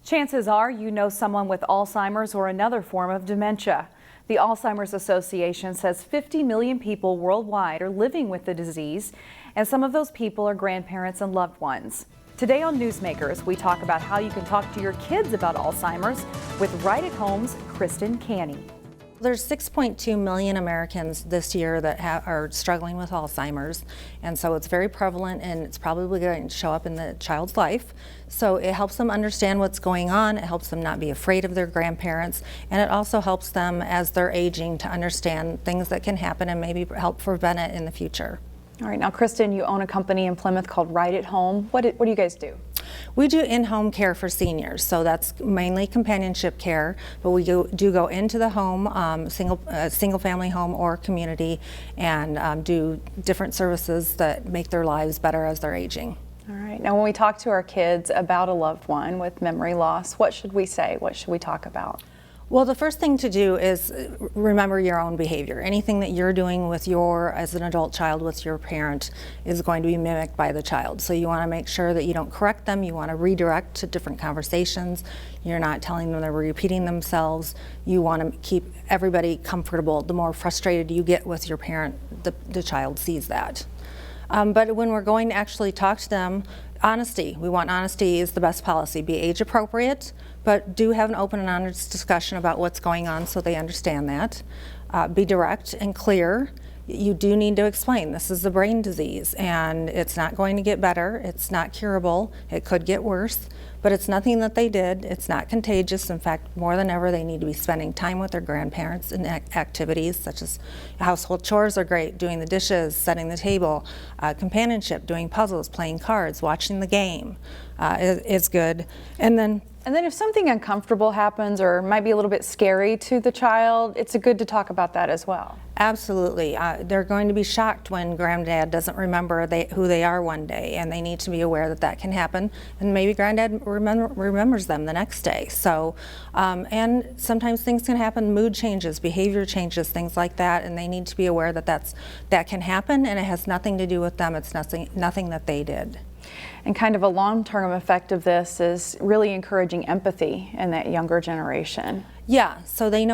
Chances are you know someone with Alzheimer's or another form of dementia. The Alzheimer's Association says 50 million people worldwide are living with the disease, and some of those people are grandparents and loved ones. Today on Newsmakers, we talk about how you can talk to your kids about Alzheimer's with Right at Home's Kristin Canny. There's 6.2 million Americans this year that are struggling with Alzheimer's, and so it's very prevalent, and it's probably going to show up in the child's life. So it helps them understand what's going on, it helps them not be afraid of their grandparents, and it also helps them as they're aging to understand things that can happen and maybe help prevent it in the future. All right, now Kristin, you own a company in Plymouth called Right at Home. What do you guys do? We do in-home care for seniors, so that's mainly companionship care, but we do go into the home, single family home or community, and do different services that make their lives better as they're aging. All right, now when we talk to our kids about a loved one with memory loss, what should we say? What should we talk about? Well, the first thing to do is remember your own behavior. Anything that you're doing with as an adult child with your parent is going to be mimicked by the child. So you want to make sure that you don't correct them. You want to redirect to different conversations. You're not telling them they're repeating themselves. You want to keep everybody comfortable. The more frustrated you get with your parent, the child sees that. But when we're going to actually talk to them, honesty. We want honesty is the best policy. Be age appropriate, but do have an open and honest discussion about what's going on so they understand that. Be direct and clear. You do need to explain this is a brain disease and it's not going to get better. It's not curable. It could get worse, but it's nothing that they did. It's not contagious. In fact, more than ever, they need to be spending time with their grandparents in activities such as household chores are great, doing the dishes, setting the table, companionship, doing puzzles, playing cards, watching the game is good. And then if something uncomfortable happens or might be a little bit scary to the child, it's good to talk about that as well. Absolutely. They're going to be shocked when granddad doesn't remember who they are one day, and they need to be aware that that can happen, and maybe granddad remembers them the next day. So, and sometimes things can happen, mood changes, behavior changes, things like that, and they need to be aware that that can happen, and it has nothing to do with them. It's nothing that they did. And kind of a long-term effect of this is really encouraging empathy in that younger generation. Yeah, so they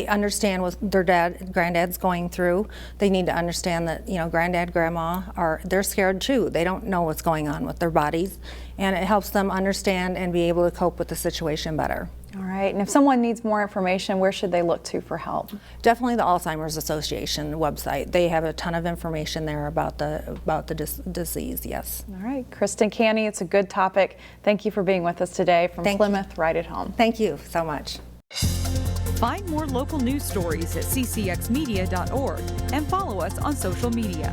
understand what their granddad's going through. They need to understand that, granddad, grandma they're scared too. They don't know what's going on with their bodies, and it helps them understand and be able to cope with the situation better. All right, and if someone needs more information, where should they look to for help? Definitely the Alzheimer's Association website. They have a ton of information there about the disease, yes. All right, Kristin Canny, it's a good topic. Thank you for being with us today from Plymouth, Right at Home. Thank you so much. Find more local news stories at ccxmedia.org and follow us on social media.